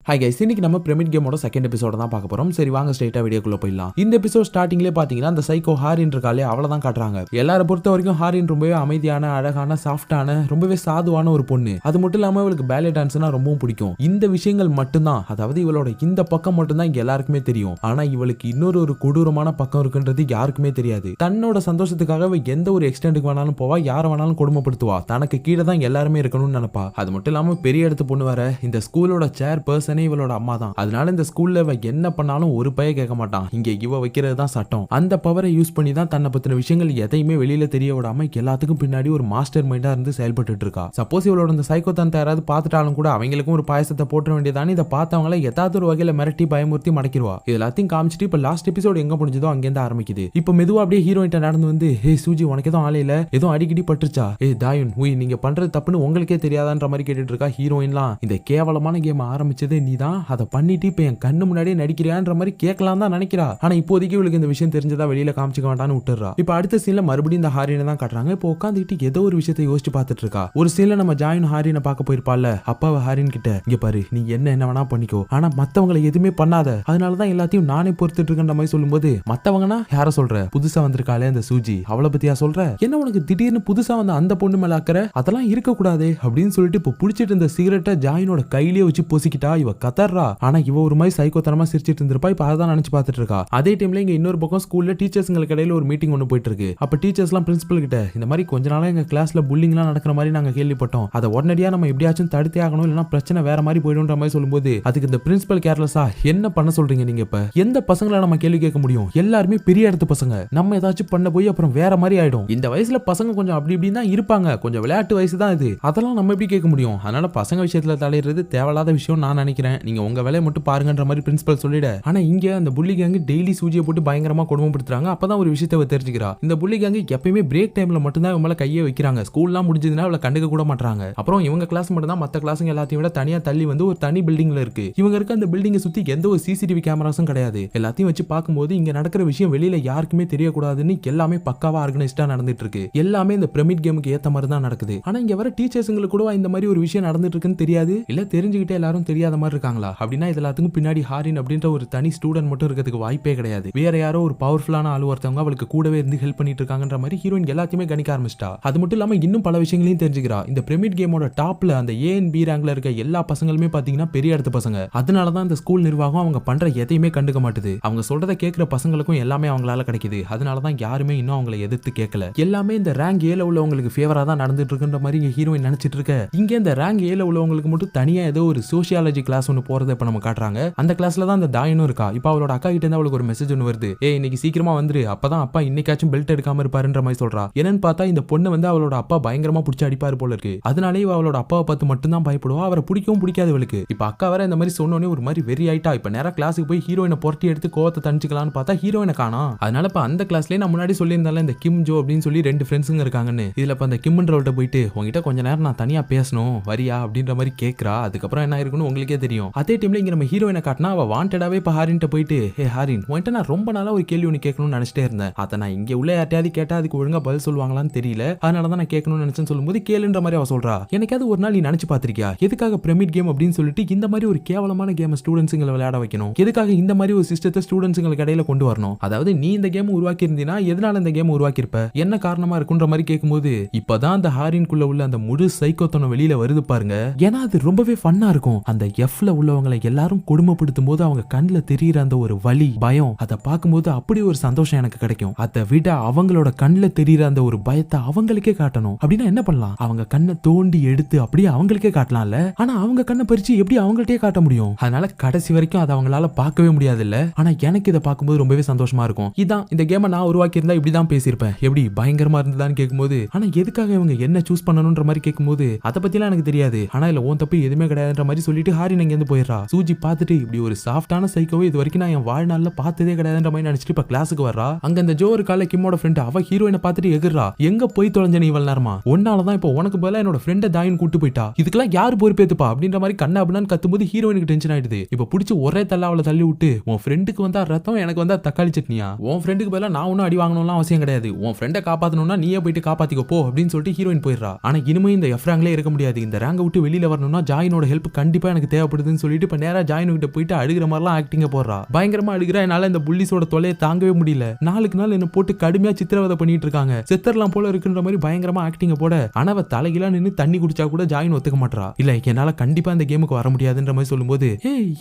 Hi guys, இன்னைக்கு நம்ம pyramid கேமோட செகண்ட் எபிசோட தான் பார்க்க போறோம். சரி வாங்க ஸ்ட்ரைட்டா வீடியோக்குள்ள போயிடலாம். இந்த எபிசோட் ஸ்டார்டிங்லேயே பாத்தீங்கன்னா அந்த சைக்கோ ஹாரின் இருக்காலே அவளை தான் காட்டுறாங்க. எல்லாரை பொறுத்த வரைக்கும் ஹாரின் ரொம்பவே அமைதியான, அழகான, சாஃப்டான, ரொம்பவே சாதுவான ஒரு பொண்ணு. அது மட்டும் இல்லாம இவளுக்கு பேலே டான்ஸ்னா ரொம்பவும் பிடிக்கும். இந்த விஷயங்கள் மட்டும்தான், அதாவது இவளோட இந்த பக்கம் மட்டும்தான் இங்க எல்லாருக்குமே தெரியும். ஆனா இவளுக்கு இன்னொரு கொடூரமான பக்கம் இருக்குன்றது யாருக்குமே தெரியாது. தன்னோட சந்தோஷத்துக்காக எந்த ஒரு எக்ஸ்டெண்டுக்கு வேணாலும் போவா, யாரை வேணாலும் கொடுமைப்படுத்துவா. தனக்கு கீழே தான் எல்லாருமே இருக்கணும்னு நினைப்பா. அது மட்டும் இல்லாம பெரிய இடத்து பொண்ணு வர இந்த ஸ்கூலோட சேர் பர்சன் இவளோட அம்மா தான். அதனால இந்த ஸ்கூல்ல இவ என்ன பண்ணாலும் ஒரு பய கேட்க மாட்டான். இங்க இவ வைக்கிறது தான் சட்டம். அந்த பவரை யூஸ் பண்ணி தான் தன்னை பத்தின விஷயங்கள் எதையுமே வெளியில தெரிய விடாம எல்லாத்துக்கும் பின்னாடி ஒரு மாஸ்டர் மைண்டா இருந்து செயல்பட்டு இருக்கா. சப்போஸ் இவளோட இந்த சைக்கோ தந்தை யாராவது பார்த்துட்டாலும் கூட அவங்களுக்கும் ஒரு பாயசத்தை போட்ட வேண்டியதானே. இதை பார்த்தவங்கள ஏதாவது ஒரு வகையில மிரட்டி பயமுறுத்தி மடக்கிடுவா. இது எல்லாத்தையும் காமிச்சிட்டு இப்ப லாஸ்ட் எபிசோட் எங்க முடிஞ்சதோ அங்கேருந்து ஆரம்பிக்குது. இப்ப மெதுவா அப்படியே ஹீரோயின்ட்ட நடந்து வந்து, ஹே சூஜி, உனக்கு எதுவும் ஆலையில எதுவும் அடிக்கடி பட்டுருச்சா? ஏ தாயுன், நீங்க பண்றது தப்புன்னு உங்களுக்கே தெரியாதான்ற மாதிரி கேட்டுட்டு இருக்கா ஹீரோயின்லாம். இந்த கேவலமான கேம் ஆரம்பிச்சதே நீதான், அதை பண்ணிட்டு இப்ப என் கண்ணு முன்னாடியே நடிக்கிறியான்ற மாதிரி கேட்கலாம் தான் நினைக்கிறா. ஆனா இப்போதைக்கு இவளுக்கு இந்த விஷயம் தெரிஞ்சதா வெளியில காமிச்சிக்க வேண்டாம்னு விட்டுறா. இப்ப அடுத்த சீன்ல மறுபடியும் இந்த ஹாரினை தான் காட்டுறாங்க. இப்போ உட்காந்துட்டு ஏதோ ஒரு விஷயத்தை யோசிச்சு பார்த்துட்டு இருக்கா. ஒரு சீன்ல நம்ம ஜாயின் ஹாரினை பார்க்க போயிருப்பால, அப்பாவை ஹாரின் கிட்ட, இங்க பாரு, நீ என்ன வேணா பண்ணிக்கோ, ஆனா மத்தவங்களை எதுவுமே பண்ணாத, அதனாலதான் எல்லாத்தையும் நானே பொறுத்துட்டு இருக்கேன்ற மாதிரி சொல்லும்போது, மத்தவங்கன்னா யார சொல்ற? புதுசா வந்திருக்காளே அந்த சூஜி, அவளை பத்தியா சொல்ற? என்ன உனக்கு திடீர்னு புதுசா வந்த அந்த பொண்ணு மேல அக்கறை? அதெல்லாம் இருக்க கூடாது அப்படின்னு சொல்லிட்டு இப்போ புடிச்சிட்டு இருந்த சிகரெட்டை ஜாயினோட கையிலேயே வச்சு பொசிக்கிட்டா. இவ கதறா. ஆனா இவ ஒரு மாதிரி சைக்கோத்தனமா சிரிச்சிட்டு இருந்திருப்பா. இப்ப அதான் நினைச்சு பார்த்துட்டு இருக்கா. அதே டைம்ல இங்க இன்னொரு பக்கம் ஸ்கூல்ல டீச்சர்ஸ்ங்களுக்கு இடையில ஒரு மீட்டிங் ஒன்று போயிட்டு இருக்கு. அப்ப டீச்சர்ஸ் எல்லாம் பிரின்சிபல் கிட்ட, இந்த மாதிரி கொஞ்ச நாளா எங்க கிளாஸ்ல புல்லிங் எல்லாம் நடக்கிற மாதிரி நாங்க கேள்விப்பட்டோம், அதை உடனடியா நம்ம எப்படியாச்சும் தடுத்தே ஆகணும், இல்லைன்னா பிரச்சனை வேற மாதிரி போயிடும்ன்ற மாதிரி சொல்லும்போது, அதுக்கு இந்த பிரின்சிபல் கேர்லெஸ்ஸா, என்ன பண்ண சொல்றீங்க நீங்க? இப்ப எந்த பசங்களை நம்ம கேள்வி கேட்க முடியும்? எல்லாருமே பெரிய இடத்து பசங்க. நம்ம ஏதாச்சும் பண்ண போய் அப்புறம் வேற மாதிரி ஆயிடும். இந்த வயசுல பசங்க கொஞ்சம் அப்படி இப்படி தான் இருப்பாங்க, கொஞ்சம் விளையாட்டு வயசு தான் இது, அதெல்லாம் நம்ம எப்படி கேட்க முடியும்? அதனால பசங்க விஷயத்துல தலையிடுறது தேவையில்லாத விஷயம் நான் நினைக்கிறேன். நீங்க உங்க வேலையை மட்டும் பாருங்கன்ற மாதிரி பிரின்சிபல் சொல்லிட. ஆனா இங்க அந்த புள்ளி கேங் டெய்லி சூஜியை போட்டு பயங்கரமா கொடுமைப்படுத்துறாங்க. அப்பதான் ஒரு விஷயத்தை தெரிஞ்சுக்கிறா. இந்த புள்ளி கேங் எப்பயுமே பிரேக் டைம்ல மட்டும் தான் இவங்கள கையே வைக்கிறாங்க. ஸ்கூல்லாம் முடிஞ்சதுன்னா அவளை கண்டுக்க கூட மாட்டாங்க. அப்புறம் இவங்க கிளாஸ் மட்டும் தான் மத்த கிளாஸுங்க எல்லாத்தையும் விட தனியா தள்ளி வந்து ஒரு தனி பில்டிங்ல இருக்கு. இவங்க இருக்க அந்த பில்டிங்கை சுத்தி எந்த ஒரு சிசிடிவி கேமராஸும் கிடையாது. எல்லாத்தையும் வச்சு பார்க்கும்போது இங்க நடக்கிற விஷயம் வெளியில யாருக்குமே தெரியக்கூடாதுன்னு எல்லாமே பக்காவா ஆர்கனைஸ்டா நடந்துட்டு இருக்கு. எல்லாமே இந்த பிரமிட் கேமுக்கு ஏத்த மாதிரி தான் நடக்குது. ஆனா இங்க வர டீச்சர்ஸ்ங்களுக்கு கூட இந்த மாதிரி ஒரு விஷயம் நடந்துட்டு இருக்குன்னு தெரியாது. இல்ல தெரிஞ்சுக்கிட்டே எல்லாரும் தெரியாத மாதிரி இருக்காங்களா? அப்படின்னா எல்லாத்துக்கும் பின்னாடி ஹாரின் அப்படின்ற ஒரு தனி ஸ்டூடெண்ட் மட்டும் இருக்கிறதுக்கு வாய்ப்பே கிடையாது. வேற யாரோ ஒரு பவர்ஃபுல்லான ஆளு ஒருத்தவங்க அவளுக்கு கூடவே இருந்து ஹெல்ப் பண்ணிட்டு இருக்காங்கன்ற மாதிரி ஹீரோயின் எல்லாத்தையுமே கணிக்க ஆரம்பிச்சிட்டா. அது மட்டும் இல்லாம இன்னும் பல விஷயங்களையும் தெரிஞ்சுக்கிறா. இந்த பிரமிட் கேமோட டாப்ல அந்த A&B ரேங்க்ல இருக்க எல்லா பசங்களுமே பாத்தீங்கன்னா பெரிய இடத்து பசங்க. அதனாலதான் இந்த ஸ்கூல் நிர்வாகம் அவங்க பண்ற எதையுமே கண்டுக்க மாட்டுது. அவங்க சொல்றதை கேட்கிற பசங்களுக்கும் எல்லாமே அவங்களால கிடைக்குது. அதனாலதான் யாருமே இன்னும் அவங்களை எதிர்த்து கேட்கல. எல்லாமே இந்த ரேங்க் ஏல உள்ளவங்களுக்கு ஃபேவரா தான் நடந்துட்டு இருக்குன்ற மாதிரி இங்க ஹீரோயின் நினைச்சிட்டு இருக்க. இங்க இந்த ரேங்க் ஏல உள்ளவங்களுக்கு மட்டும் தனியா ஏதோ ஒரு சோசியாலஜி கிளாஸ் ஒன்னு போறதை இப்ப நம்ம காட்டுறாங்க. அந்த கிளாஸ்ல தான் அந்த தாயனும் இருக்கா. இப்ப அவளோட அக்கா கிட்ட இருந்து அவளுக்கு ஒரு மெசேஜ் ஒன்று வருது. இன்னைக்கு சீக்கிரமா வந்துரு, அப்பதான் அப்பா இன்னைக்காச்சும் பெல்ட் எடுக்காம இருப்பாருன்ற மாதிரி சொல்றா. என்னன்னு பார்த்தா இந்த பொண்ணு வந்து அவளோட அப்பா பயங்கரமா பிடிச்சி அடிப்பாரு போல இருக்கு. அதனாலே அவளோட அப்பாவை பார்த்து மட்டும் தான் பயப்படுவா. அவரை பிடிக்கவும் பிடிக்காது இவளுக்கு. இப்ப அக்கா வேற இந்த மாதிரி சொன்னோடனே ஒரு மாதிரி வெறி ஆயிட்டா. இப்ப நேரா கிளாஸுக்கு போய் ஹீரோயினை புரட்டி எடுத்து கோவத்தை தணிச்சுக்கலாம்னு பார்த்தா ஹீரோயினை காணோம். அதனால இப்ப அந்த கிளாஸ்லயே நான் முன்னாடி சொல்லியிருந்தால இந்த கிம் ஜோ அப்படின்னு சொல்லி 2 ஃப்ரெண்ட்ஸுங்க இருக்காங்கன்னு. இதுல இப்ப அந்த கிம்ன்றவள்கிட்ட போயிட்டு, உங்ககிட்ட கொஞ்ச நேரம் நான் தனியா பேசணும் வரியா அப்படின்ற மாதிரி கேட்கறா. அதுக்கப்புறம் என்ன இருக்குன்னு உங்களுக்கே தெரியும். அதே டைம்ல இங்க நம்ம ஹீரோயினை காட்டினா அவ வாண்டடாவே இப்ப ஹாரின்ட்ட போயிட்டு, ஹே ஹாரின், உன்கிட்ட நான் ரொம்ப நாளா ஒரு கேள்வி ஒன்று கேட்கணும்னு நினைச்சிட்டே இருந்தேன். அதை நான் இங்க உள்ள யார்ட்டையாவது கேட்டா அதுக்கு ஒழுங்கா பதில் சொல்லுவாங்களான்னு தெரியல, அதனாலதான் நான் கேட்கணும்னு நினைச்சேன்னு சொல்லும்போது கேளுன்ற மாதிரி அவ சொல்றா. எனக்காவது ஒரு நாள் நீ நினைச்சு பாத்திருக்கியா, எதுக்காக பிரமிட் கேம் அப்படின்னு சொல்லிட்டு இந்த மாதிரி ஒரு கேவலமான கேம் ஸ்டூடெண்ட்ஸுங்களை விளையாட வைக்கணும்? எதுக்காக இந்த மாதிரி ஒரு சிஸ்டத்தை ஸ்டூடெண்ட்ஸுங்களுக்கு இடையில கொண்டு வரணும்? அதாவது நீ இந்த கேம் உருவாக்கி இருந்தீனா எதனால இந்த கேம் உருவாக்கி இருப்ப, என்ன காரணமா இருக்குன்ற மாதிரி கேட்கும்போது இப்பதான் அந்த ஹாரின்குள்ள உள்ள அந்த முழு சைக்கோத்தனம் வெளியில வருது பாருங்க. ஏன்னா அது ரொம்பவே ஃபன்னா இருக்கும். அந்த எஃப்ல உள்ளவங்களை எல்லாரும் கொடுமைப்படுத்தும் போது அவங்க கண்ணுல தெரியுற அந்த ஒரு வலி, பயம், அதை பார்க்கும்போது அப்படி ஒரு சந்தோஷம் எனக்கு கிடைக்கும். அதை விட அவங்களோட கண்ணுல தெரியுற அந்த ஒரு பயத்தை அவங்களுக்கே காட்டணும். அப்படின்னா என்ன பண்ணலாம்? அவங்க கண்ணை தோண்டி எடுத்து அப்படியே அவங்களுக்கே காட்டலாம்ல. ஆனா அவங்க கண்ணை பறிச்சு எப்படி அவங்கள்ட்டே காட்ட முடியும்? அதனால கடைசி வரைக்கும் அதை அவங்களால பார்க்கவே முடியாது இல்ல. ஆனா எனக்கு இதை பார்க்கும்போது ரொம்பவே சந்தோஷமா இருக்கும். இதான் இந்த கேமை நான் உருவாக்கி இருந்தா இப்படிதான் பேசியிருப்பேன், எப்படி பயங்கரமா இருந்ததான்னு கேட்கும்போது, ஆனா எதுக்காக இவங்க என்ன சூஸ் பண்ணணும்ன்ற மாதிரி கேட்கும்போது அதை பத்திலாம் எனக்கு தெரியாது, ஆனா இல்ல உன் தப்பு எதுவுமே கிடையாதுன்ற மாதிரி சொல்லிட்டு ஹாரின் அங்க இருந்து போயிடுறா. சூஜி பார்த்துட்டு இப்படி ஒரு சாஃப்டான சைக்கோவை இது வரைக்கும் நான் என் வாழ்நாள்ல பார்த்ததே கிடையாதுன்ற மாதிரி நினைச்சிட்டு இப்ப கிளாஸுக்கு வர்றா. அங்க இந்த ஜோ இருக்கால கிம்மோட ஃப்ரெண்ட், அவ ஹீரோயினை பார்த்துட்டு எகிர்றா. எங்க போய் தொலைஞ்ச நீ இவ்வளவு நேரமா? ஒன்னாலதான் இப்போ உனக்கு பதிலா என்னோட ஃப்ரெண்டை தாயின் கூட்டு போயிட்டா, இதுக்கெல்லாம் யாரு பொறுப்பேத்துப்பா அப்படின்ற மாதிரி கண்ணா அப்படின்னு கத்தும்போது ஹீரோயினுக்கு டென்ஷன் ஆயிடுது. இப்ப பிடிச்சி ஒரே தள்ள அவளை தள்ளி விட்டு, உன் ஃப்ரெண்டுக்கு வந்தா ரத்தம், எனக்கு வந்தா தக்காளி சட்னியா? உன் ஃப்ரெண்டுக்கு பதிலா நான் ஒன்னும் அடி வாங்கணும்லாம் அவசியம் கிடையாது, உன் ஃப்ரெண்டை காப்பாத்தணும்னா நீயே போயிட்டு காப்பாத்திக்கோ போ அப்படின்னு சொல்லிட்டு ஹீரோயின் போயிடுறா. ஆனா இனிமே இந்த எஃப் ரேங்க்ல இருக்க முடியாது. இந்த ரேங்கை விட்டு வெளியில வரணும்னா ஜாயினோட ஹெல்ப் கண்டிப்பா எனக்கு தேவைப்படுது தேவைப்படுதுன்னு சொல்லிட்டு இப்ப நேரா ஜாயின் கிட்ட போயிட்டு அழுகிற மாதிரிலாம் ஆக்டிங்க போடுறா. பயங்கரமா அழுகிறா. என்னால இந்த புள்ளிஸோட தொலையை தாங்கவே முடியல. நாளுக்கு நாள் என்ன போட்டு கடுமையா சித்திரவதை பண்ணிட்டு இருக்காங்க. செத்தரலாம் போல இருக்குன்ற மாதிரி பயங்கரமா ஆக்டிங்க போட ஆனா அவ தலைகீழா நின்னு தண்ணி குடிச்சா கூட ஜாயின் ஒத்துக்க மாட்டா. இல்ல என்னால கண்டிப்பா இந்த கேமுக்கு வர முடியாதுன்ற மாதிரி சொல்லும்போது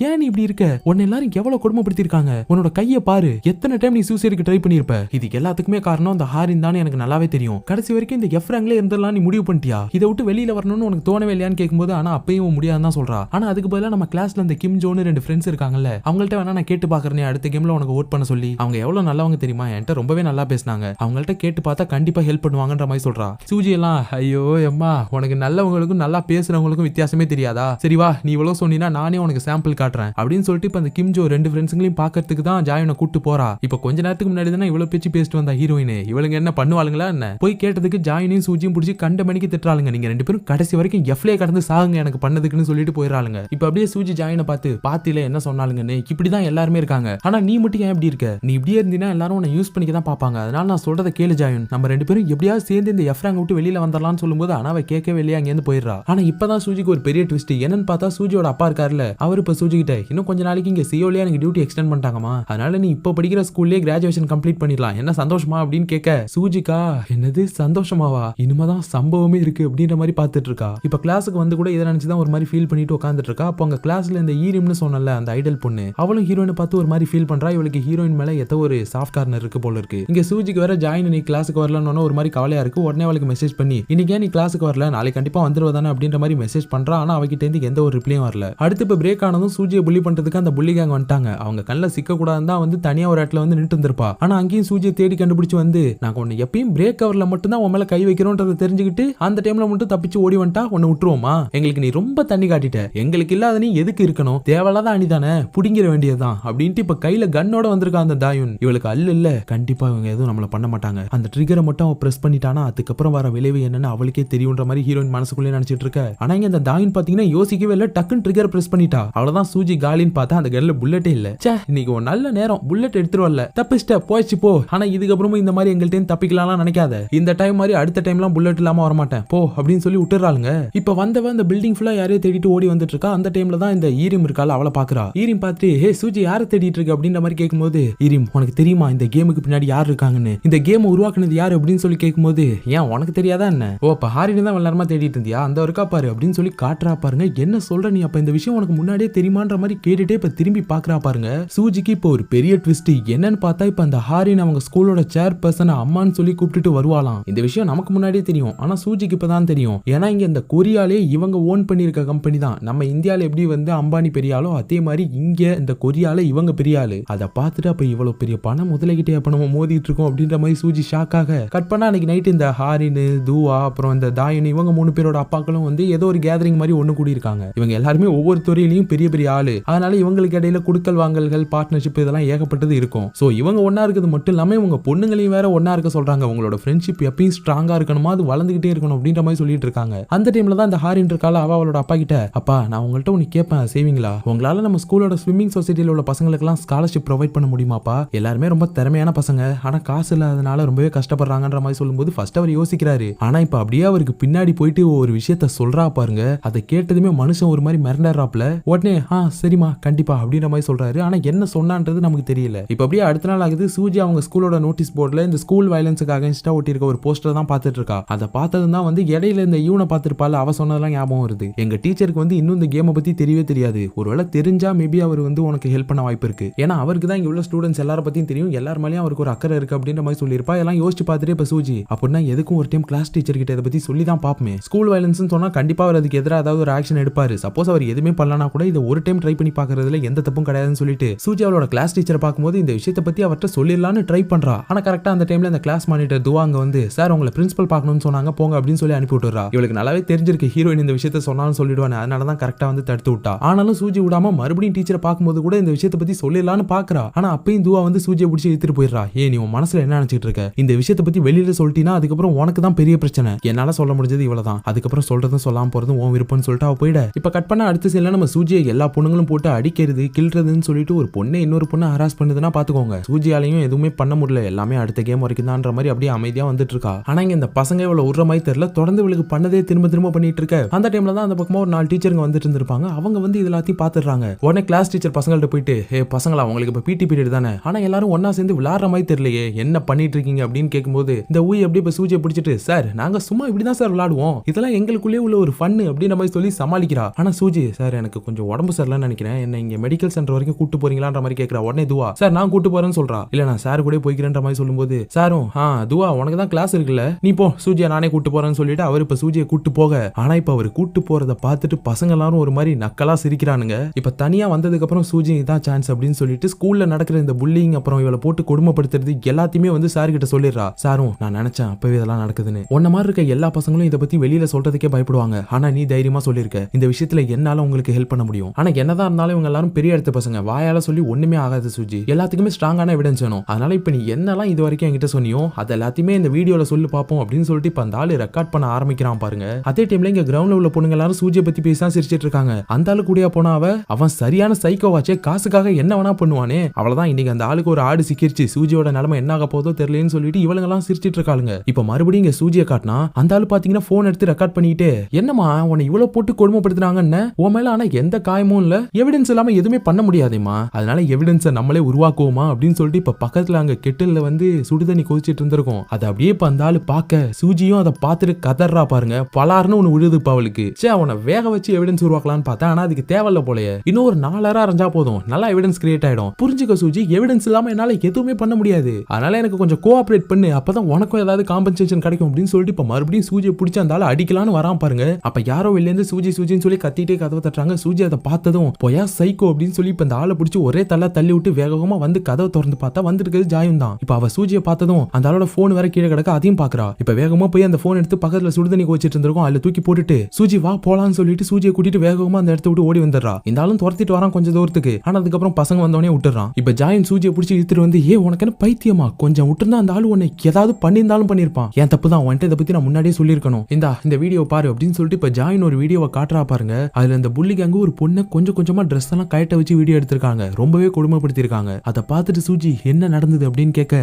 ஏன் நீ இப்படி இருக்க? உன்னை எல்லாரும் எவ்வளவு கொடுமைப்படுத்திருக்காங்க. உன்னோட கையை பாரு. எத்தனை டைம் நீ சூசைடுக்கு ட்ரை பண்ணிருப்ப. இது எல்லாத்துக்குமே காரணம் அந்த ஹாரின் தான் எனக்கு நல்லாவே தெரியும். கடைசி வரைக்கும் இந்த எஃப்ராங்க்ல இருந்தெல்லாம் நீ முடிவு பண்ணிட்டியா? இதை விட்டு வெளியில வரணும்னு உனக்கு தோணவே இல்லையான்னு கேட்கும்போது ஆனா அப்பயும் முடியாதுன்னு தான் சொல்றா. ஆனா அதுக்கு பதிலா நம்ம கிளாஸ்ல இந்த கிம் ஜோன்னு 2 ஃப்ரெண்ட்ஸ் இருக்காங்கல்ல, அவங்கள்ட்ட வேணா நான் கேட்டு பாக்குறேன் அடுத்த கேம்ல உனக்கு ஓட் பண்ண சொல்லி. அவங்க எவ்வளவு நல்லவங்க தெரியுமா, என்கிட்ட ரொம்பவே நல்லா பேசினாங்க. அவங்கள்ட்ட கேட்டு பார்த்தா கண்டிப்பா ஹெல்ப் பண்ணுவாங்கன்ற மாதிரி சொல்றா. சூஜி எல்லாம் ஐயோ அம்மா உனக்கு நல்லவங்களுக்கும் நல்லா பேசுறவங்களுக்கும் வித்தியாசமே தெரியாதா? சரி வா நீ இவ்வளவு சொன்னீங்கன்னா நானே உனக்கு சாம்பிள் காட்டுறேன் அப்படின்னு சொல்லிட்டு இப்ப அந்த கிம் ஜோ 2 ஃப்ரெண்ட்ஸுங்களையும் பாக்கிறதுக்கு தான் ஜாயினை கூட்டு போறா. இப்ப கொஞ்ச நேரத்துக்கு முன்னாடி தான் இவ்வளவு பேச்சு பேசிட்டு வந்தா ஹீரோயின். இவளுங்க என்ன பண்ணுவாளுங்களா என்ன? போய் கேட்டதுக்கு ஜாயினையும் சூஜியும் பிடிச்சி கண்ட மணிக்கு திட்டுறாளுங்க. நீங்க 2 பேரும் கடைசி வரைக்கும் எஃப்லே கடந்து சாகுங்க எனக்கு பண்ணதுக்குன்னு சொல்லிட்டு போயிடறாளுங்க. இப்ப அப்படியே சூஜி ஜாயினை பார்த்து பாத்தில என்ன சொன்னாலுங்கன்னு, இப்படிதான் எல்லாருமே இருக்காங்க. ஆனா நீ மட்டும் ஏன் இப்படி இருக்க? நீ இப்படியே இருந்தீங்கன்னா எல்லாரும் உன்னை யூஸ் பண்ணிக்க தான் பாப்பாங்க. அதனால நான் சொல்றத கேளு ஜாயின். நம்ம 2 பேரும் எப்படியாவது சேர்ந்து இந்த எஃப்ராங்க விட்டு வெளியில வந்துடலாம்னு சொல்லும்போது அனாவை கேட்கவே இல்லையா அங்க இருந்து போயிடுறா. ஆனா இப்பதான் சூஜிக்கு ஒரு பெரிய ட்விஸ்ட். என்னன்னு பார்த்தா சூஜியோட அப்பா இருக்காருல்ல, அவர் இப்ப சூஜி கிட்ட இன்னும் கொஞ்ச நாளைக்கு இங்க சியோலயே எனக்கு டியூட்டி எக்ஸ்டெண்ட் பண்ணிட்டாங்கமா, அதனால நீ இப்ப படிக்கிற ஸ்கூல்லயே கிராஜுவேஷன் கம்ப்ளீட் பண்ணிடலாம், என்ன சந்தோஷமா அப்படின்னு கேட்க சூஜிக்கா என்னது சந்தோஷமாவா, இனிமேதான் சம்பவமே இருக்கு அப்படின்ற மாதிரி பாத்துட்டு இருக்கா. இப்ப கிளாஸுக்கு வந்து கூட இதை நினைச்சுதான் ஒரு மாதிரி ஃபீல் பண்ணிட்டு உட்காந்துட்டு இருக்கா. அப்போ அங்க கிளாஸ்ல இந்த ஈரிம்னு சொன்னல அந்த ஐடல் பொண்ணு, அவளும் ஹீரோயினை பார்த்து ஒரு மாதிரி ஃபீல் பண்றா. இவளுக்கு ஹீரோயின் மேல ஏதோ ஒரு சாஃப்ட் கார்னர் இருக்கு போல இருக்கு. இங்க சூஜிக்கு வேற ஜாயின் நீ கிளாஸுக்கு வரலன்னு ஒரு மாதிரி கவலையா இருக்கு. உடனே அவளுக்கு மெசேஜ் பண்ணி இன்னைக்கு நீ கிளாஸுக்கு வரல நாளைக்கு கண்டிப்பா வந்துருவதானே அப்படின்ற மாதிரி மெசேஜ் பண்றா. ஆனா அவகிட்ட இருந்து எந்த ஒரு ரிப்ளையும் வரல. அடுத்து இப்ப பிரேக் ஆனதும் சூஜியை புள்ளி பண்றதுக்கு அந்த புள்ளி கேங் வந்துட்டாங்க. அவங்க கண்ணில் சிக்க கூடாதுன்னு தான் வந்து தனியா ஒரு இடத்துல வந்து நின்று இருந்திருப்பா. ஆனா அங்கேயும் சூஜியை தேடி கண்டுபிடிச்சு வந்து நாங்க உன்னை எப்பயும் பிரேக் கவர்ல மட்டும் தான் உன் மேல கை வைக்கிறோன்றதை தெரிஞ்சுக்கிட்டு அந்த டைம்ல மட்டும் தப்பிச்சு ஓடி வந்துட்டா உன்னை விட்டுருவோமா? எங்களுக்கு நீ ரொம்ப தண்ணி காட்டிட்ட, எங்களுக்கு இல்லாத நீ எதுக்கு இருக்கணும், தேவையில்லாத அணி தானே, புடிங்கிற வேண்டியதுதான் அப்படின்ட்டு இப்ப கையில கன்னோட வந்திருக்கா அந்த தாயுன். இவளுக்கு அல்ல இல்ல கண்டிப்பா இவங்க எதுவும் நம்மள பண்ண மாட்டாங்க, அந்த ட்ரிகரை மட்டும் அவ பிரஸ் பண்ணிட்டானா அதுக்கப்புறம் வர விளைவு என்னன்னு அவளுக்கே தெரியும்ன்ற மாதிரி ஹீரோயின் மனசுக்குள்ளே நினைச்சிட்டு இருக்க. ஆனா இங்க அந்த தாயுன் பாத்தீங்கன்னா யோசிக்கவே இல்ல, டக்குன்னு ட்ரிகர் பிரஸ் பண்ணிட்டா. அவ்வளவுதான் சூஜி காலின்னு பார்த்தா அந்த கன்ல புல்லட்டே இல்ல. சே இன்னைக்கு ஒரு நல்ல நேரம், புல்லட் எடுத்துட்டு வரல, தப்பிச்சிட்ட போயிடுச்சு போ. ஆனா இதுக்கப்புறமும் இந்த மாதிரி எங்கள்கிட்ட தப்பிக்கலாம் நினைக்காத, இந்த டைம் மாதிரி அடுத்த டைம்லாம் புல்லட் இல்லாம வரமாட்டேன் போ அப்படின்னு சொல்லி விட்டுறாளுங்க. இப்ப வந்தவன் அந்த பில்டிங் ஃபுல்லா யாரையும் தேடிட்டு ஓடி வந்துட்டு இருக்கா. அந்த டைம்ல தான் இந்த ஈரிம் இருக்கால அவளை பாக்குறா. ஈரிம் பார்த்து ஹே சூஜி யாரை தேடிட்டு இருக்கு அப்படின்ற மாதிரி கேட்கும்போது ஈரிம் உனக்கு தெரியுமா இந்த கேமுக்கு பின்னாடி யார் இருக்காங்கன்னு, இந்த கேம் உருவாக்குனது யாரு அப்படின்னு சொல்லி கேட்கும்போது ஏன் உனக்கு தெரியாதா என்ன, ஓ அப்ப ஹாரின் தான் நேரமா தேடிட்டு இருந்தியா, அந்த இருக்கா பாரு அப்படின்னு சொல்லி காட்டுறா பாருங்க. என்ன சொல்ற நீ, அப்ப இந்த விஷயம் உனக்கு முன்னாடியே தெரியுமான்ற மாதிரி கேட்டுட்டே இப்ப திரும்பி பாக்குறா பாருங்க. சூஜிக்கு இப்போ ஒரு பெரிய ட்விஸ்ட் என்னன்னு பார்த்தா இப்ப அந்த ஹாரின் அவங்க ஸ்கூலோட சேர் பர்சன் அம்மான்னு சொல்லி கூப்பிட்டுட்டு வருவாளாம். இந்த விஷயம் நமக்கு முன்னாடியே தெரியும், ஆனா சூஜிக்கு இப்பதான் தெரியும். ஏன்னா இங்க இந்த கொரியாலே இவங்க ஓன் பண்ணிருக்க கம்பெனி தான். நம்ம இந்தியால எப்படி வந்து அம்பானி பெரியாலோ அதே மாதிரி இங்க இந்த கொரியால இவங்க பெரிய ஆளு. அதை பார்த்துட்டு அப்ப இவ்வளவு பெரிய பணம் முதலகிட்டே அப்ப நம்ம மோதிட்டு இருக்கோம் அப்படின்ற மாதிரி சூஜி ஷாக்காக கட் பண்ணா. அன்னைக்கு நைட் இந்த ஹாரின் தூவா அப்புறம் இந்த தாயுன் இவங்க 3 பேரோட அப்பாக்களும் வந்து ஏதோ ஒரு கேதரிங் மாதிரி ஒண்ணு கூடி இருக்காங்க. இவங்க எல்லாருமே ஒவ்வொரு துறையிலையும் பெரிய பெரிய ஆளு, அதனால இவங்களுக்கு இடையில குடுக்கல் வாங்கல்கள் பார்ட்னர்ஷிப் இதெல்லாம் ஏகப்பட்டது இருக்கும். சோ இவங்க ஒன்னா இருக்கிறது மட்டும் இல்லாம இவங்க பொண்ணுங்களையும் வேற ஒன்னா இருக்க சொல்றாங்க. உங்களோட ஃப்ரெண்ட்ஷிப் எப்பயும் ஸ்ட்ராங்கா இருக்கணுமா, அது வளர்ந்துகிட்டே இருக்கணும் அப்படின்ற மாதிரி சொல்லிட்டு இருக்காங்க. அந்த டைம்ல தான் இந்த ஹாரின் இருக்கால அவளோட அப்பா கிட்ட அப்பா நான் உங்கள்ட்ட ஒன்னு கேட்பேன் செய்வீங்களா, உங்களால நம்ம ஸ்கூலோட ஸ்விம்மிங் சொசைட்டில உள்ள பசங்களுக்கெல்லாம் ஸ்காலர்ஷிப் ப்ரொவைட் பண்ண முடியுமாப்பா, எல்லாருமே ரொம்ப திறமையான பசங்க ஆனா காசு இல்லாதனால ரொம்பவே கஷ்டப்படுறாங்கன்ற மாதிரி சொல்லும்போது ஃபர்ஸ்ட் அவர் யோசிக்கிறாரு. ஆனா இப்ப அப்படியே அவருக்கு பின்னாடி போயிட்டு ஒரு விஷயத்த சொல்றா பாருங்க. அதை கேட்டதுமே மனுஷன் ஒரு மாதிரி மிரண்டாராப்ல. உடனே சரிமா கண்டிப்பா அப்படின்ற மாதிரி சொல்றாரு. ஆனா என்ன சொன்னான்றது நமக்கு தெரியல. இப்ப அப்படியே அடுத்த நாள் ஆகுது. சூஜி அவங்க ஸ்கூலோட நோட்டீஸ் போர்ட்ல இந்த ஸ்கூல் வயலன்ஸுக்கு அகைன்ஸ்டா ஒட்டி இருக்க ஒரு போஸ்டர் தான் பாத்துட்டு இருக்கா. அதை பார்த்தது தான் வந்து இடையில இந்த யூனை பார்த்திருப்பால, அவ சொன்னதெல்லாம் ஞாபகம் வருது. எங்க டீச்சருக்கு வந்து இன்னும் இந்த கேமை பத்தி தெரியவே தெரியாது, ஒருவேளை தெரிஞ்சா மேபி அவர் வந்து உனக்கு ஹெல்ப் பண்ண வாய்ப்பு இருக்கு, ஏன்னா அவருக்கு தான் இங்க உள்ள ஸ்டூடெண்ட்ஸ் எல்லார பத்தியும் தெரியும், எல்லார் மேலயும் அவருக்கு ஒரு அக்கறை இருக்கு அப்படின்ற மாதிரி சொல்லியிருப்பா. எல்லாம் யோசிச்சு பார்த்துட்டு இப்ப சூஜி அப்படின்னா எதுக்கும் ஒரு டைம் கிளாஸ் டீச்சர் கிட்ட இதை பத்தி சொல்லி தான் பாப்போமே, ஸ்கூல் வயலன்ஸ் சொன்னா கண்டிப்பா அவர் அதுக்கு எதிராக ஏதாவது ஒரு ஆக்ஷன் எடுப்பாரு, சப்போஸ் அவர் எதுவுமே பண்ணலனா கூட இதை ஒரு டைம் ட்ரை பண்ணி பாக்குறதுல எந்த தப்பும் கிடையாதுன்னு சொல்லிட்டு சூஜி அவளோட கிளாஸ் டீச்சரை பார்க்கும்போது இந்த விஷயத்தை பத்தி அவர்கிட்ட சொல்லிடலான்னு ட்ரை பண்றா. ஆனா கரெக்டா அந்த டைம்ல இந்த கிளாஸ் மானிட்டர் துவா அங்க வந்து சார் உங்களை பிரின்சிபல் பார்க்கணும்னு சொன்னாங்க போங்க அப்படின்னு சொல்லி அனுப்பி விட்டுறா. இவளுக்கு நல்லாவே தெரிஞ்சிருக்கு ஹீரோயின் இந்த விஷயத்தை சொன்னாலும் சொல்லிடுவானு, அதனாலதான் கரெக்டா வந்து தடுத்து விட்டா. ஆனாலும் சூஜி விடாம மறுபடியும் டீச்சரை பார்க்கும்போது கூட இந்த விஷயத்தை பத்தி சொல்லிடலான்னு பாக்குறா. ஆனா அப்பயும் துவா வந்து சூஜியை பிடிச்சி இழுத்துட்டு போயிடுறா. நீ உன் மனசுல என்ன நினைச்சிட்டு இருக்க, இந்த விஷயத்தை பத்தி வெளியில சொல்லிட்டீனா அதுக்கப்புறம் உனக்கு தான் பெரிய பிரச்சனை, என்னால சொல்ல முடிஞ்சது இவ்வளவுதான், அதுக்கப்புறம் சொல்றதும் சொல்லாம போறதும் உன் விருப்பம்னு சொல்லிட்டு அவ போயிட. இப்ப கட் பண்ண அடுத்த சீன்ல நம்ம சூஜியை எல்லா பொண்ணுங்களும் போட்டு அடிக்கிறது கில்றதுன்னு சொல்லிட்டு ஒரு பொண்ணை இன்னொரு பொண்ணு ஹராஸ் பண்ணுதுன்னா பாத்துக்கோங்க. சூஜியாலையும் எதுவுமே பண்ண முடியல, எல்லாமே அடுத்த கேம் வரைக்கும் தான்ற மாதிரி அப்படியே அமைதியா வந்துட்டு இருக்கா. ஆனா இங்க இந்த பசங்க இவ்வளவு உடுற மாதிரி தெரியல, தொடர்ந்து இவளுக்கு பண்ணதே திரும்ப திரும்ப பண்ணிட்டு இருக்க. அந்த டைம்ல தான் அந்த பக்கமா ஒரு 4 டீச்சருங்க வந்துட்டு இருந்திருப்பாங்க. இருக்காங்க அவங்க வந்து இது எல்லாத்தையும் பாத்துறாங்க. உடனே கிளாஸ் டீச்சர் பசங்கள்ட்ட போயிட்டு பசங்களா உங்களுக்கு இப்ப பிடி பீரியட் தானே, ஆனா எல்லாரும் ஒன்னா சேர்ந்து விளையாடுற மாதிரி தெரியலையே, என்ன பண்ணிட்டு இருக்கீங்க அப்படின்னு கேட்கும்போது இந்த ஊய் அப்படியே இப்ப சூஜியை பிடிச்சிட்டு சார் நாங்க சும்மா இப்படிதான் சார் விளையாடுவோம், இதெல்லாம் எங்களுக்குள்ளே உள்ள ஒரு ஃபன் அப்படின்ற மாதிரி சொல்லி சமாளிக்கிறா. ஆனா சூஜி சார் எனக்கு கொஞ்சம் உடம்பு சரியில்லைன்னு நினைக்கிறேன், என்ன இங்க மெடிக்கல் சென்டர் வரைக்கும் கூட்டு போறீங்களான்ற மாதிரி கேட்கறா. உடனே துவா சார் நான் கூட்டு போறேன்னு சொல்றா. இல்ல நான் சார் கூட போய்க்கிறேன்ற மாதிரி சொல்லும்போது சாரும் துவா உனக்கு தான் கிளாஸ் இருக்குல்ல நீ போ, சூஜியை நானே கூட்டு போறேன்னு சொல்லிட்டு அவர் இப்ப சூஜியை கூட்டு போக, ஆனா இப்ப அவர் கூட்டு போறத பார்த்துட்டு பசங்க எல்லாரும் ஒரு மாதிரி நக்கலா சிரிக்கிறானுங்க. இப்ப தனியா வந்ததுக்கு அப்புறம் சூஜி இதான் சான்ஸ் அப்படின்னு சொல்லிட்டு ஸ்கூல்ல நடக்கிற இந்த புல்லிங் அப்புறம் இவளை போட்டு கொடுமைப்படுத்துறது எல்லாத்தையுமே வந்து சார் கிட்ட சொல்லிடுறா. சாரும் நான் நினைச்சேன் அப்பவே இதெல்லாம் நடக்குதுன்னு, உன்ன மாதிரி இருக்க எல்லா பசங்களும் இதை பத்தி வெளியில சொல்றதுக்கே பயப்படுவாங்க, ஆனா நீ தைரியமா சொல்லிருக்க இந்த விஷயத்துல என்னால உங்களுக்கு ஹெல்ப் பண்ண முடியும். ஆனா என்னதான் இருந்தாலும் இவங்க எல்லாரும் பெரிய இடத்து பசங்க, வாயால சொல்லி ஒண்ணுமே ஆகாது சூஜி, எல்லாத்துக்குமே ஸ்ட்ராங்கான எவிடன்ஸ் வேணும். அதனால இப்ப நீ என்னெல்லாம் இது வரைக்கும் என்கிட்ட சொன்னியோ அது எல்லாத்தையுமே இந்த வீடியோல சொல்லி பார்ப்போம் அப்படின்னு சொல்லிட்டு இப்ப அந்த ஆளு ரெக்கார்ட் பண்ண ஆரம்பிக்கிறான் பாருங்க. அதே டைம்ல இங்க கிரவுண்ட்ல உள்ள பொண்ணுங்க எல்லாரும் சூஜியை பத்தி பேச சிரிச்சிட்டு இருக்காங்க. அந்த ஆளு கூடயா போனா அவன் சரியான சைக்கோவாச்சே, காசுக்காக என்ன வேணா பண்ணுவானே. அவ்வளவுதான் இன்னைக்கு அந்த ஆளுக்கு ஒரு ஆடு சிக்கிருச்சு, சூஜியோட நிலைமை என்ன ஆக போதோ தெரியலன்னு சொல்லிட்டு இவங்க எல்லாம் சிரிச்சிட்டு இருக்காங்க. இப்ப மறுபடியும் இங்க சூஜியை காட்டினா அந்த ஆளு பாத்தீங்கன்னா போன் எடுத்து ரெக்கார்ட் பண்ணிட்டு என்னமா உன்னை இவ்வளவு போட்டு கொடுமைப்படுத்துறாங்கன்னு, உன் மேல ஆனா எந்த காயமும் இல்ல, எவிடன்ஸ் இல்லாம எதுவுமே பண்ண முடியாதேமா, அதனால எவிடன்ஸை நம்மளே உருவாக்குவோமா அப்படின்னு சொல்லிட்டு இப்ப பக்கத்துல அங்க கெட்டில்ல வந்து சுடுதண்ணி கொதிச்சிட்டு இருந்திருக்கும். அதை அப்படியே இப்ப அந்த ஆளு பாக்க சூஜியும் அதை பார்த்துட்டு கதறா பாருங்க. பலாருன்னு ஒண்ணு விழுது அவளுக்கு. சே அவனை வேக வச்சு எவிடன்ஸ் உருவாக்கலாம்னு பார்த்தா ஆனா அதுக்கு தேவையில்ல போலயே, இன்னும் ஒரு 4 hours அரைஞ்சா போதும் நல்லா எவிடன்ஸ் கிரியேட் ஆயிடும். புரிஞ்சுக்க சூஜி, எவிடன்ஸ் இல்லாம என்னால எதுவுமே பண்ண முடியாது, அதனால எனக்கு கொஞ்சம் கோஆபரேட் பண்ணு, அப்பதான் உனக்கும் ஏதாவது காம்பன்சேஷன் கிடைக்கும் அப்படின்னு சொல்லிட்டு இப்ப மறுபடியும் சூஜியை பிடிச்சி அந்த ஆளு அடிக்கலான்னு வரான் பாருங்க. அப்ப யாரோ வெளில இருந்து சூஜி சூஜின்னு சொல்லி கத்திட்டே கதவை தட்டுறாங்க. சூஜி அதை பார்த்ததும் போயா சைக்கோ அப்படின்னு சொல்லி இப்ப இந்த ஆளை பிடிச்சி ஒரே தள்ளி விட்டு வேகமா வந்து கதவை திறந்து பார்த்தா வந்துருக்கிறது ஜாயும் தான். இப்ப அவ சூஜியை பார்த்ததும் அந்த ஆளோட போன் வேற கீழே கிடக்க, அதையும் பாக்குறா. இப்ப வேகமா போய் அந்த போன் எடுத்து பக்கத்துல சுடுதண்ணி கோச்சிட்டு இருந்திருக்கும் அதுல தூக்கி போட்டுட்டு சூஜி வா போலான்னு சொல்லிட்டு சூஜியை கூட்டிட்டு வேகமா அந்த இடத்த விட்டு ஓடி வந்துடுறா. இந்த ஆளும் துரத்திட்டு வரான் கொஞ்சம் தூரத்துக்கு, ஆனா அதுக்கப்புறம் பசங்க வந்தோடனே விட்டுறான். இப்ப ஜாயின் சூஜியை பிடிச்சி இழுத்துட்டு வந்து உனக்கு என்ன பைத்தியமா, கொஞ்சம் விட்டுருந்தா அந்த ஆளு உன்னை ஏதாவது பண்ணியிருந்தாலும் பண்ணிருப்பான், என் தப்பு தான், உன்கிட்ட இதை பத்தி நான் முன்னாடியே சொல்லிருக்கணும், இந்த வீடியோ பாரு அப்படின்னு சொல்லிட்டு இப்ப ஜாயின் ஒரு வீடியோவை காட்டுறா பாருங்க. அதுல இந்த புள்ளி கேங்கு ஒரு பொண்ணை கொஞ்சம் கொஞ்சமா ட்ரெஸ் எல்லாம் கயட்ட வச்சு வீடியோ எடுத்திருக்காங்க, ரொம்பவே கொடுமைப்படுத்திருக்காங்க. அதை பார்த்துட்டு சூஜி என்ன நடந்தது அப்படின்னு கேட்க,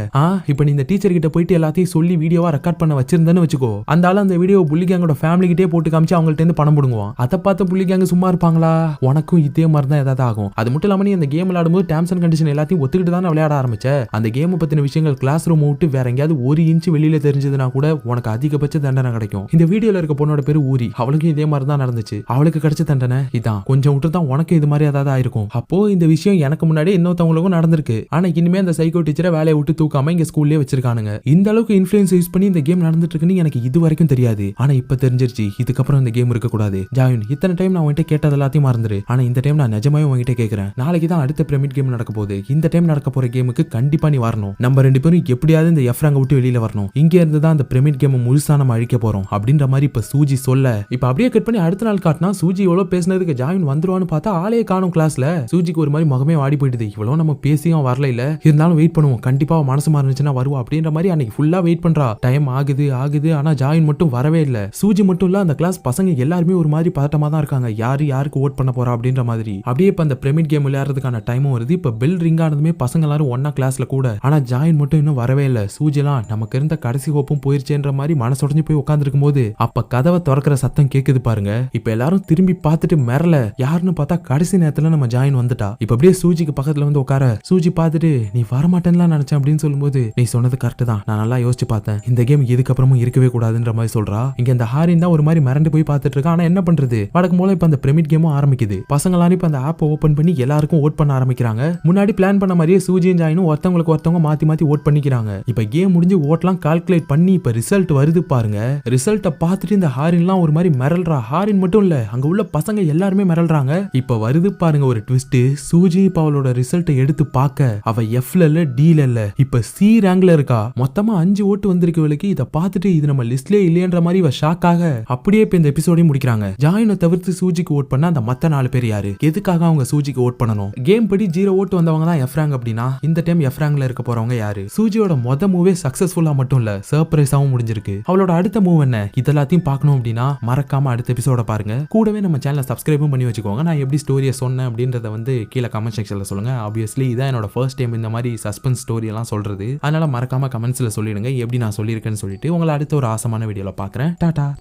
இப்ப நீ இந்த டீச்சர் கிட்ட போயிட்டு எல்லாத்தையும் சொல்லி வீடியோவா ரெக்கார்ட் பண்ண வச்சிருந்தேன்னு வச்சுக்கோ, அந்த ஆளு அந்த வீடியோ புள்ளி கேங்கோட ஃபேமிலி கிட்டே போட்டு காமிச்சு அவங்கள்ட்ட இருந்து பணம் போடுவான். அதை பார்த்து புள்ளி கேங்கு சும்மா இருப்பாங்களா, உனக்கும் இதே மாதிரி தான் ஏதாவது ஆகும். அது மட்டும் இல்லாம நீ அந்த கேம் விளையாடும்போது டேர்ம்ஸ் அண்ட் கண்டிஷன் எல்லாத்தையும் ஒத்துக்கிட்டு தானே விளையாட ஆரம்பிச்ச, அந்த கேம் பத்தின விஷயங்கள் கிளாஸ் ரூம் விட்டு வேற எங்கேயாவது 1 inch வெளியில தெரிஞ்சதுன்னா கூட உனக்கு அதிகபட்ச தண்டனை கிடைக்கும். இந்த வீடியோல இருக்க பொண்ணோட பேரு ஊரி, அவளுக்கும் இதே மாதிரி தான் நடந்துச்சு, அவளுக்கு கிடைச்ச தண்டனை இதான், கொஞ்சம் விட்டு தான் உனக்கு இது மாதிரி ஏதாவது ஆயிருக்கும். அப்போ இந்த விஷயம் எனக்கு முன்னாடி இன்னொருத்தவங்களுக்கும் நடந்திருக்கு, ஆனா இனிமே அந்த சைக்கோ டீச்சரை வேலையை விட்டு தூக்காம இங்க ஸ்கூல்லே வச்சிருக்கானுங்க. இந்த அளவுக்கு இன்ஃபுளுன்ஸ் யூஸ் பண்ணி இந்த கேம் நடந்துட்டு இருக்குன்னு எனக்கு இது வரைக்கும் தெரியாது, ஆனா இப்ப தெரிஞ்சிருச்சு, இதுக்கப்புறம் இந்த கேம் இருக்க கூடாது. ஜாயின் இத்தனை டைம் நான் உன்கிட்ட கேட்டது எல்லாத்தையும் மறந்துரு, ஆனா இந்த டைம் நான் நிஜமாவே உன்கிட்ட கேட்கிறேன், நாளைக்கு தான் அடுத்த பிரமிட் கேம் நடக்க போகுது, இந்த டைம் நடக்க போற கேமுக்கு கண்டிப்பா நீ வரணும், நம்ம 2 பேரும் எப்படியாவது இந்த எஃப்ராங்க விட்டு வெளியில வரணும், இங்க இருந்து தான் அந்த பிரமிட் கேம் முழுசா நம்ம அழிக்க போறோம் அப்படின்ற மாதிரி இப்ப சூஜி சொல்ல, இப்ப அப்படியே கட் பண்ணி அடுத்த நாள் காட்டினா சூஜி எவ்வளவு பேசினதுக்கு ஜாயின் வந்துருவான்னு பார்த்தா ஆளையே காணும் கிளாஸ்ல. சூஜிக்கு ஒரு மாதிரி முகமே வாடி போயிடுது, இவ்வளவு நம்ம பேசியும் வரல, இல்ல இருந்தாலும் வெயிட் பண்ணுவோம், கண்டிப்பா மனசு மாறிச்சுன்னா வருவா அப்படின்ற மாதிரி அன்னைக்கு ஃபுல்லா வெயிட் பண்றா. டைம் ஆகுது ஆனா ஜாயின் மட்டும் வரவே இல்ல. சூஜி மட்டும் இல்ல அந்த கிளாஸ் பசங்க எல்லாருமே ஒரு மாதிரி பதட்டமா தான் இருக்காங்க, யாருக்கு ஓட் பண்ண போறா அப்படின்ற மாதிரி. அப்படியே இப்ப அந்த பிரமிட் கேம் விளையாடுறதுக்கான டைமும் வருது. இப்ப பெல் ரிங் ஆனதுமே பசங்க எல்லாரும் ஒன்னா கிளாஸ்ல கூட, ஆனா ஜாயின் மட்டும் இன்னும் வரவே இல்ல. சூஜி எல்லாம் நமக்கு இருந்த கடைசி ஹோப்பும் போயிருச்சேன்ற மாதிரி மனசுடைஞ்சு போய் உட்கார்ந்து இருக்கும் போது அப்ப கதவை திறக்கிற சத்தம் கேக்குது பாருங்க. இப்ப எல்லாரும் திரும்பி பார்த்துட்டு மிரள, யாருன்னு பார்த்தா கடைசி நேரத்துல நம்ம ஜாயின் வந்துட்டா. இப்ப அப்படியே சூஜிக்கு பக்கத்துல வந்து உட்கார, சூஜி பார்த்துட்டு நீ வரமாட்டேன்னு நினைச்சேன் அப்படின்னு சொல்லும்போது, நீ சொன்னது கரெக்ட் தான், நான் நல்லா யோசிச்சு பார்த்தேன், இந்த கேம் இதுக்கப்புறமும் இருக்கவே கூடாதுன்ற மாதிரி சொல்றா. இங்க இந்த ஹாரின் தான் ஒரு மாதிரி மிரண்டு போய் பார்த்துட்டு இருக்கா. ஆனா என்ன பண்றது, வடக்கு மூலம் இப்ப அந்த பிரமிட் கேமும் ஆரம்பிக்குது. பசங்களாம் இப்ப அந்த ஆப்பை ஓபன் பண்ணி எல்லாருக்கும் ஓட் பண்ண ஆரம்பிக்கிறாங்க. முன்னாடி பிளான் பண்ண மாதிரியே சூஜியும் ஜாயினும் ஒருத்தவங்க மாத்தி ஓட் பண்ணிக்கிறாங்க. இப்ப கேம் முடிஞ்சு ஓட்லாம் கால்குலேட் பண்ணி இப்ப ரிசல்ட் வருது பாருங்க. ரிசல்ட்டை பார்த்துட்டு இந்த ஹாரின்லாம் ஒரு மாதிரி மிரல்றா. ஹாரின் மட்டும் இல்ல, அங்க உள்ள பசங்க எல்லாருமே மிரல்றாங்க. இப்ப வருது பாருங்க ஒரு ட்விஸ்ட். சூஜி இப்ப அவளோட ரிசல்ட்டை எடுத்து பார்க்க அவ எஃப்ல இல்ல டில இல்ல, இப்ப சி ரேங்க்ல இருக்கா. மொத்தமா 5 ஓட்டு வந்திருக்கு இவளுக்கு. இத பார்த்துட்டு இது நம்ம லிஸ்ட்லயே இல்லையன்ற மாதிரி இவ ஷாக் ஆக அப்படியே இப்ப இந்த எபிசோடையும் முடிக்கிறாங்க. ஜாயினை தவிர்த்து சூஜிக்கு ஓட் பண்ண அந்த மத்த 4 பேர் யாரு, எதுக்காக அவங்க சூஜிக்கு ஓட் பண்ணணும்? கேம் படி 0 ஓட்டு வந்தவங்க தான் எஃப் ரேங்க் அப்படின்னா இந்த டைம் எஃப் ரேங்க்ல இருக்க போறவங்க யாரு? சூஜியோட மொத மூவே சக்சஸ்ஃபுல்லா மட்டும் இல்ல, சர்ப்ரைஸாவும் முடிஞ்சிருக்கு. அவளோட அடுத்த மூவ் என்ன, இதெல்லாத்தையும் பார்க்கணும் அப்படின்னா மறக்காம அடுத்த எபிசோட பாருங்க. கூடவே நம்ம சேனலை சப்ஸ்கிரைபும் பண்ணி வச்சுக்கோங்க. நான் எப்படி ஸ்டோரியை சொன்னேன் அப்படின்றத வந்து கீழே கமெண்ட் செக்ஷன்ல சொல்லுங்க. ஆப்வியஸ்லி இதான் என்னோட ஃபர்ஸ்ட் டைம் இந்த மாதிரி சஸ்பென்ஸ் ஸ்டோரி எல்லாம் சொல்றது, அதனால மறக்காம கமெண்ட்ஸ்ல சொல்லிடுங்க எப்படி நான் சொல்லியிருக்கேன்னு சொல்லிட்டு. உங்களை அடுத்த ஒரு ஆசமான வீடியோல பாக்குறேன். டாடா.